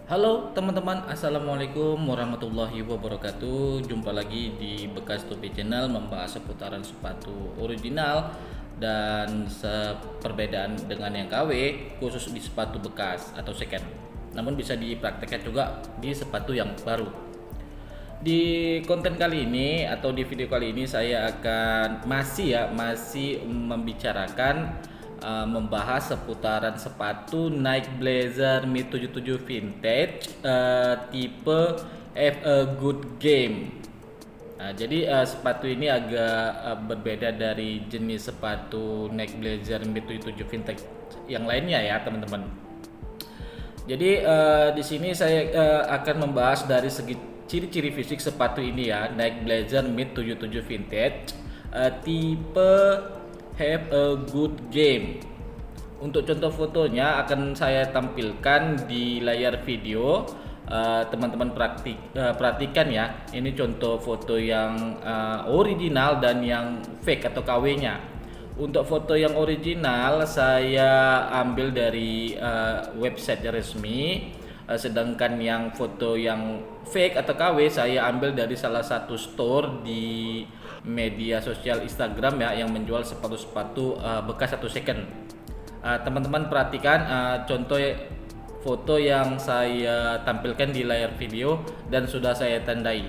Halo teman-teman, assalamualaikum warahmatullahi wabarakatuh. Jumpa lagi di Bekas Topi Channel, membahas seputaran sepatu original dan perbedaan dengan yang KW, khusus di sepatu bekas atau second. Namun bisa dipraktekkan juga di sepatu yang baru. Di konten kali ini atau di video kali ini saya akan masih membicarakan membahas seputaran sepatu Nike Blazer Mid 77 Vintage tipe Have a Good Game. Jadi sepatu ini agak berbeda dari jenis sepatu Nike Blazer Mid 77 Vintage yang lainnya ya teman-teman. Jadi di sini saya akan membahas dari segi ciri-ciri fisik sepatu ini ya, Nike Blazer Mid 77 Vintage tipe Have a Good Game. Untuk contoh fotonya akan saya tampilkan di layar video. Teman-teman perhatikan ya. Ini contoh foto yang original dan yang fake atau KW-nya. Untuk foto yang original saya ambil dari website resmi. Sedangkan yang foto yang fake atau KW saya ambil dari salah satu store di media sosial Instagram ya, yang menjual sepatu-sepatu bekas atau second. Teman-teman perhatikan contoh foto yang saya tampilkan di layar video dan sudah saya tandai.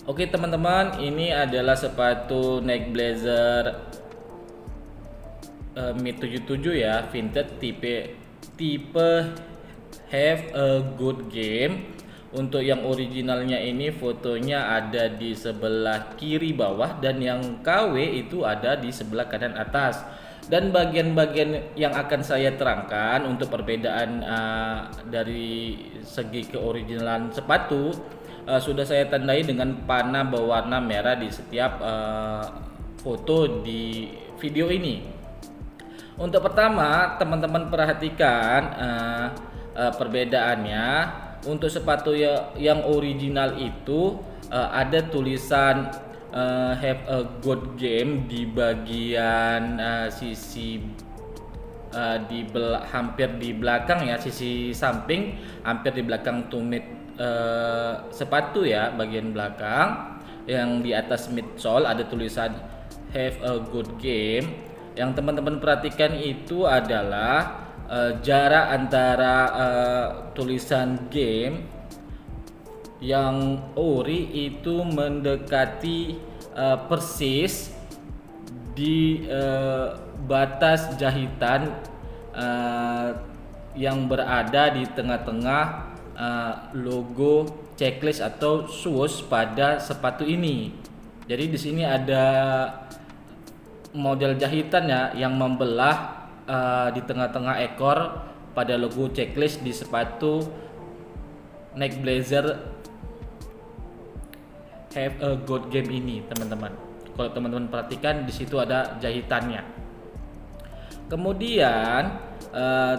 Oke teman-teman, ini adalah sepatu Nike Blazer Mid 77 ya, vintage tipe Have a Good Game. Untuk yang originalnya ini fotonya ada di sebelah kiri bawah dan yang KW itu ada di sebelah kanan atas. Dan bagian-bagian yang akan saya terangkan untuk perbedaan dari segi keoriginalan sepatu sudah saya tandai dengan panah berwarna merah di setiap foto di video ini. Untuk pertama, teman-teman perhatikan perbedaannya. Untuk sepatu yang original itu ada tulisan Have a Good Game di bagian sisi hampir di belakang ya, sisi samping hampir di belakang tumit sepatu ya, bagian belakang. Yang di atas midsole ada tulisan Have a Good Game. Yang teman-teman perhatikan itu adalah jarak antara tulisan game yang ori itu mendekati persis di batas jahitan yang berada di tengah-tengah logo checklist atau shoes pada sepatu ini. Jadi di sini ada model jahitan ya yang membelah di tengah-tengah ekor pada logo checklist di sepatu Nike Blazer Have a Good Game ini, teman-teman. Kalau teman-teman perhatikan di situ ada jahitannya. Kemudian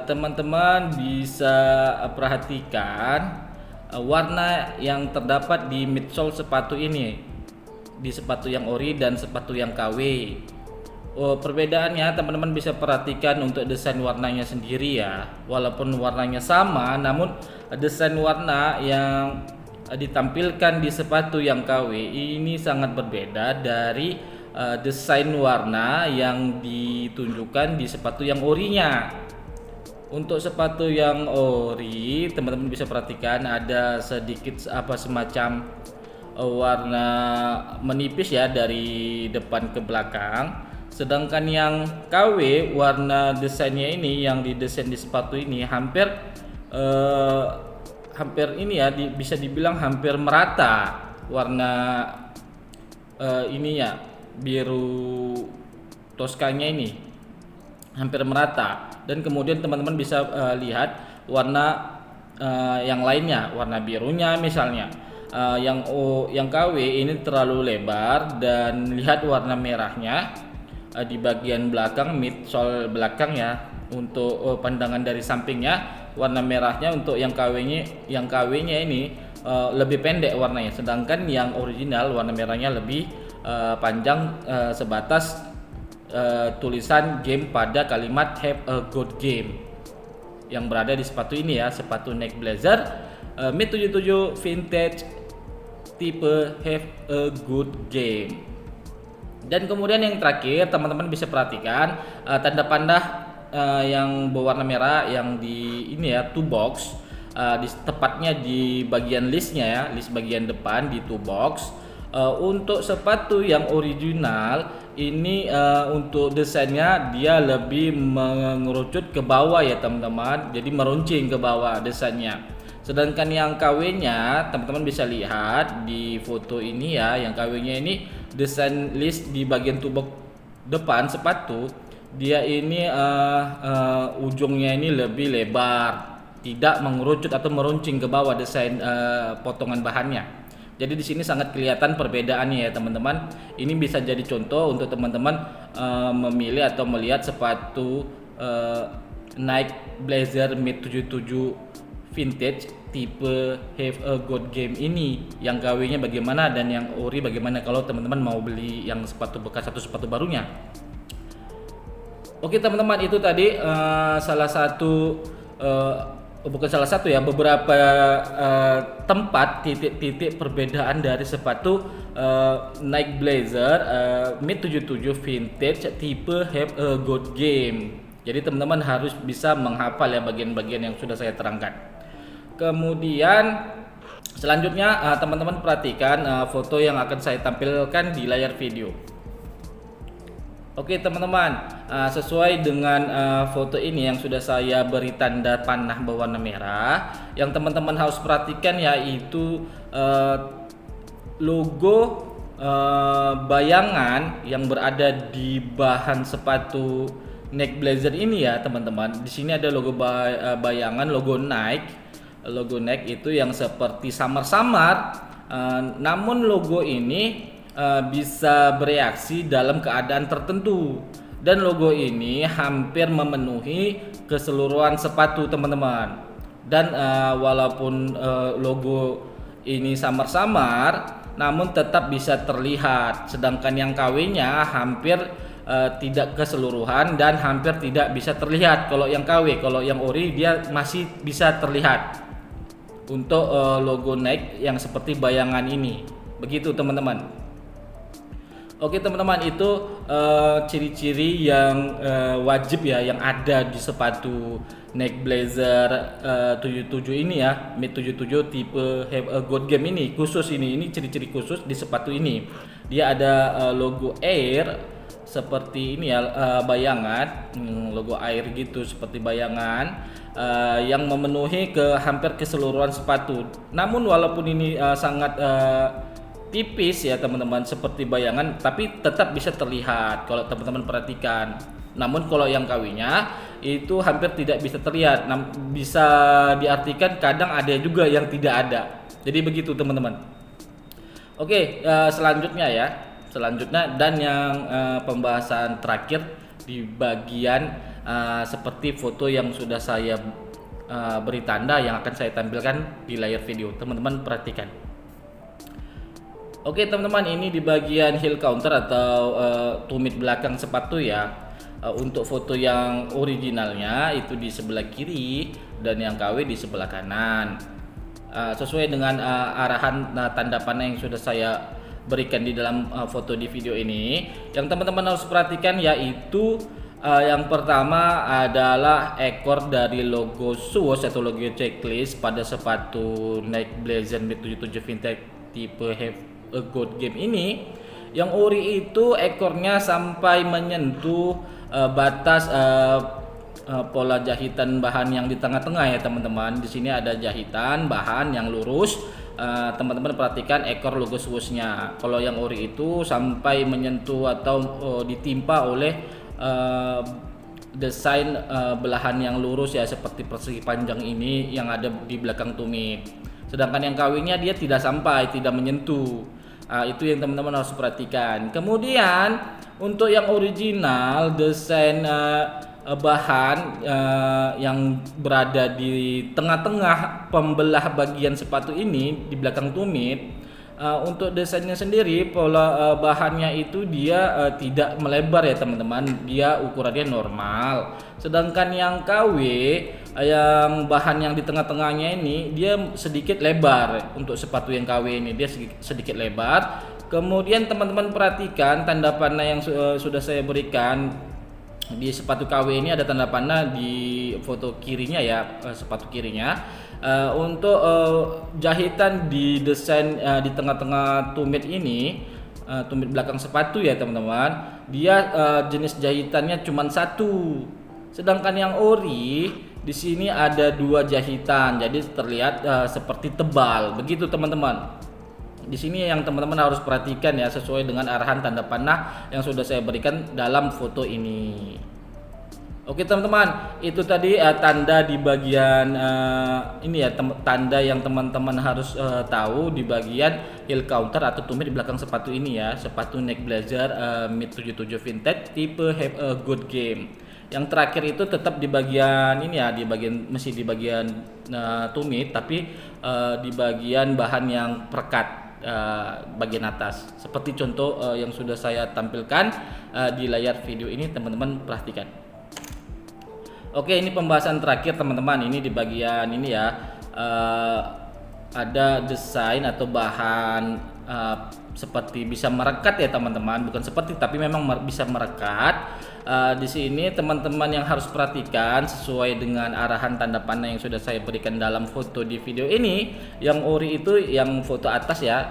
teman-teman bisa perhatikan warna yang terdapat di midsole sepatu ini, di sepatu yang ori dan sepatu yang KW. Perbedaannya teman-teman bisa perhatikan untuk desain warnanya sendiri ya. Walaupun warnanya sama, namun desain warna yang ditampilkan di sepatu yang KW ini sangat berbeda dari desain warna yang ditunjukkan di sepatu yang orinya. Untuk sepatu yang ori, teman-teman bisa perhatikan ada sedikit semacam warna menipis ya dari depan ke belakang. Sedangkan yang KW warna desainnya ini yang didesain di sepatu ini hampir ini ya bisa dibilang hampir merata warna ini ya, biru toskanya ini hampir merata. Dan kemudian teman-teman bisa lihat warna yang lainnya, warna birunya misalnya. Yang KW ini terlalu lebar dan lihat warna merahnya di bagian belakang midsole belakang ya. Untuk pandangan dari sampingnya warna merahnya untuk yang KW-nya ini lebih pendek warnanya, sedangkan yang original warna merahnya lebih panjang sebatas tulisan game pada kalimat Have a Good Game. yang berada di sepatu ini ya, sepatu Nike Blazer Mid 77 vintage tipe Have a Good Game. Dan kemudian yang terakhir teman-teman bisa perhatikan tanda panah yang berwarna merah yang di ini ya, two box, tepatnya di bagian listnya ya, list bagian depan di two box. Untuk sepatu yang original ini untuk desainnya dia lebih mengerucut ke bawah ya teman-teman, jadi meruncing ke bawah desainnya. Sedangkan yang KW-nya teman-teman bisa lihat di foto ini ya, yang KW-nya ini desain list di bagian tubuh depan sepatu dia ini ujungnya ini lebih lebar, tidak mengerucut atau meruncing ke bawah desain potongan bahannya. Jadi di sini sangat kelihatan perbedaannya ya teman-teman. Ini bisa jadi contoh untuk teman-teman memilih atau melihat sepatu Nike Blazer Mid 77 vintage tipe Have a Good Game ini, yang KW-nya bagaimana dan yang ori bagaimana kalau teman-teman mau beli yang sepatu bekas atau sepatu barunya. Oke teman-teman, itu tadi beberapa tempat titik-titik perbedaan dari sepatu Nike Blazer Mid 77 vintage tipe Have a Good Game. Jadi teman-teman harus bisa menghafal ya bagian-bagian yang sudah saya terangkan. Kemudian selanjutnya teman-teman perhatikan foto yang akan saya tampilkan di layar video. Oke teman-teman, sesuai dengan foto ini yang sudah saya beri tanda panah berwarna merah, yang teman-teman harus perhatikan yaitu logo bayangan yang berada di bahan sepatu Nike Blazer ini ya teman-teman. Di sini ada logo bayangan logo Nike itu yang seperti samar-samar, namun logo ini bisa bereaksi dalam keadaan tertentu, dan logo ini hampir memenuhi keseluruhan sepatu teman-teman. Dan walaupun logo ini samar-samar namun tetap bisa terlihat, sedangkan yang KW-nya hampir tidak keseluruhan dan hampir tidak bisa terlihat kalau yang KW. Kalau yang ori dia masih bisa terlihat untuk logo Nike yang seperti bayangan ini. Begitu teman-teman. Oke teman-teman, itu ciri-ciri yang wajib ya yang ada di sepatu Nike Blazer 77 ini ya, Mid 77 tipe Have a Good Game ini. Khusus ini ciri-ciri khusus di sepatu ini. Dia ada logo Air seperti ini ya, bayangan logo Air gitu seperti bayangan yang memenuhi hampir keseluruhan sepatu. Namun walaupun ini sangat tipis ya teman-teman seperti bayangan, tapi tetap bisa terlihat kalau teman-teman perhatikan. Namun kalau yang KW-nya itu hampir tidak bisa terlihat, bisa diartikan kadang ada juga yang tidak ada. Jadi begitu teman-teman. Oke, selanjutnya dan yang pembahasan terakhir di bagian seperti foto yang sudah saya beri tanda yang akan saya tampilkan di layar video. Teman-teman perhatikan. Oke teman-teman, ini di bagian heel counter atau tumit belakang sepatu ya. Untuk foto yang originalnya itu di sebelah kiri dan yang KW di sebelah kanan. Sesuai dengan arahan tanda panah yang sudah saya berikan di dalam foto di video ini, yang teman-teman harus perhatikan yaitu yang pertama adalah ekor dari logo swoosh atau logo checklist pada sepatu Nike Blazer Mid 77 vintage tipe Have a Good Game ini. Yang ori itu ekornya sampai menyentuh batas pola jahitan bahan yang di tengah-tengah ya teman-teman. Di sini ada jahitan bahan yang lurus. Teman-teman perhatikan ekor logo swooshnya. Kalau yang ori itu sampai menyentuh atau ditimpa oleh desain belahan yang lurus ya, seperti persegi panjang ini yang ada di belakang tumit. Sedangkan yang KW-nya dia tidak menyentuh. Itu yang teman-teman harus perhatikan. Kemudian untuk yang original desain bahan yang berada di tengah-tengah pembelah bagian sepatu ini di belakang tumit, Untuk desainnya sendiri, pola bahannya itu dia tidak melebar ya teman-teman, dia ukurannya normal. Sedangkan yang KW, yang bahan yang di tengah-tengahnya ini dia sedikit lebar. Untuk sepatu yang KW ini dia sedikit lebar. Kemudian teman-teman perhatikan tanda panah yang sudah saya berikan di sepatu KW ini, ada tanda panah di foto kirinya ya, sepatu kirinya. Untuk jahitan di desain di tengah-tengah tumit ini, tumit belakang sepatu ya teman-teman, dia jenis jahitannya cuma satu. Sedangkan yang ori di sini ada 2 jahitan, jadi terlihat seperti tebal. Begitu teman-teman. Di sini yang teman-teman harus perhatikan ya, sesuai dengan arahan tanda panah yang sudah saya berikan dalam foto ini. Oke teman-teman, itu tadi tanda di bagian ini ya, tanda yang teman-teman harus tahu di bagian heel counter atau tumit di belakang sepatu ini ya, sepatu neck blazer mid 77 vintage tipe Have a Good Game. Yang terakhir itu tetap di bagian ini ya, di bagian masih di bagian tumit, tapi di bagian bahan yang perekat bagian atas, seperti contoh yang sudah saya tampilkan di layar video ini, teman-teman perhatikan. Oke, ini pembahasan terakhir teman-teman, ini di bagian ini ya, ada desain atau bahan seperti bisa merekat ya teman-teman, bukan seperti tapi memang bisa merekat. Di sini teman-teman yang harus perhatikan sesuai dengan arahan tanda panah yang sudah saya berikan dalam foto di video ini. Yang ori itu yang foto atas ya,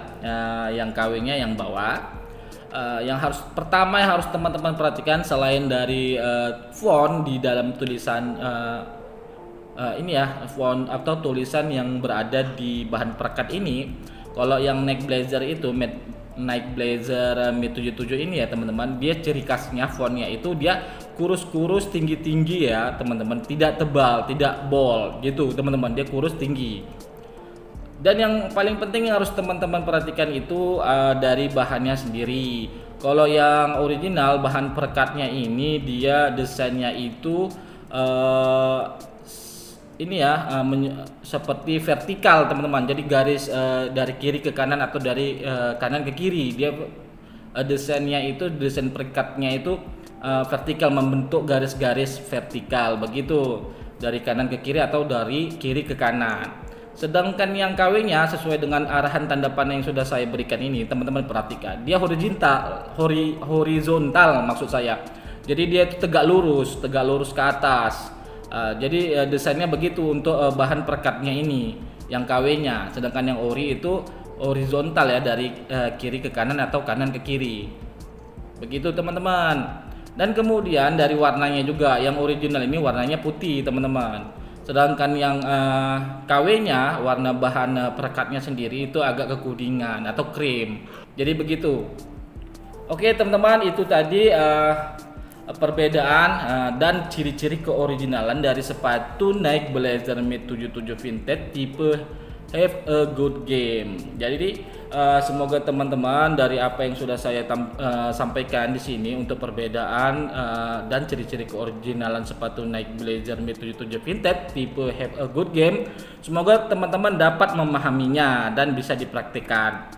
yang KW-nya yang bawah. Yang pertama yang harus teman-teman perhatikan, selain dari font di dalam tulisan ini ya, font atau tulisan yang berada di bahan perekat ini. Kalau yang neck blazer itu Nike Blazer mid 77 ini ya teman-teman, dia ciri khasnya fontnya itu dia kurus-kurus tinggi-tinggi ya teman-teman, tidak tebal, tidak bold gitu teman-teman, dia kurus tinggi. Dan yang paling penting yang harus teman-teman perhatikan itu dari bahannya sendiri. Kalau yang original bahan perekatnya ini dia desainnya itu ini ya, seperti vertikal teman-teman, jadi garis dari kiri ke kanan atau dari kanan ke kiri. Dia desainnya itu, desain perekatnya itu vertikal, membentuk garis-garis vertikal begitu, dari kanan ke kiri atau dari kiri ke kanan. Sedangkan yang KW-nya sesuai dengan arahan tanda panah yang sudah saya berikan ini, teman-teman perhatikan, dia horizontal maksud saya. Jadi dia itu tegak lurus ke atas. Jadi desainnya begitu untuk bahan perekatnya ini, yang KW-nya. Sedangkan yang ori itu horizontal ya, dari kiri ke kanan atau kanan ke kiri. Begitu teman-teman. Dan kemudian dari warnanya juga, yang original ini warnanya putih teman-teman. Sedangkan yang KW-nya warna bahan perekatnya sendiri itu agak kekuningan atau krim. Jadi begitu. Oke teman-teman, itu tadi perbedaan dan ciri-ciri keoriginalan dari sepatu Nike Blazer mid 77 vintage tipe Have a Good Game. Jadi semoga teman-teman dari apa yang sudah saya sampaikan di sini untuk perbedaan dan ciri-ciri keoriginalan sepatu Nike Blazer mid 77 vintage tipe Have a Good Game, semoga teman-teman dapat memahaminya dan bisa dipraktikkan.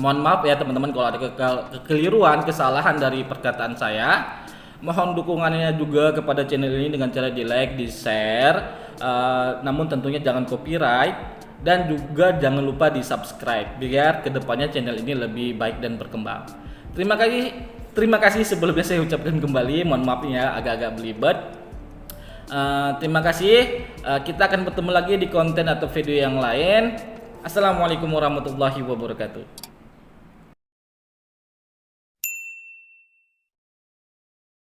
Mohon maaf ya teman-teman kalau ada kekeliruan, kesalahan dari perkataan saya. Mohon dukungannya juga kepada channel ini dengan cara di like, di share, namun tentunya jangan copyright, dan juga jangan lupa di subscribe biar kedepannya channel ini lebih baik dan berkembang. Terima kasih sebelumnya saya ucapkan kembali, mohon maaf ya agak-agak belibet. Terima kasih, kita akan bertemu lagi di konten atau video yang lain. Assalamualaikum warahmatullahi wabarakatuh.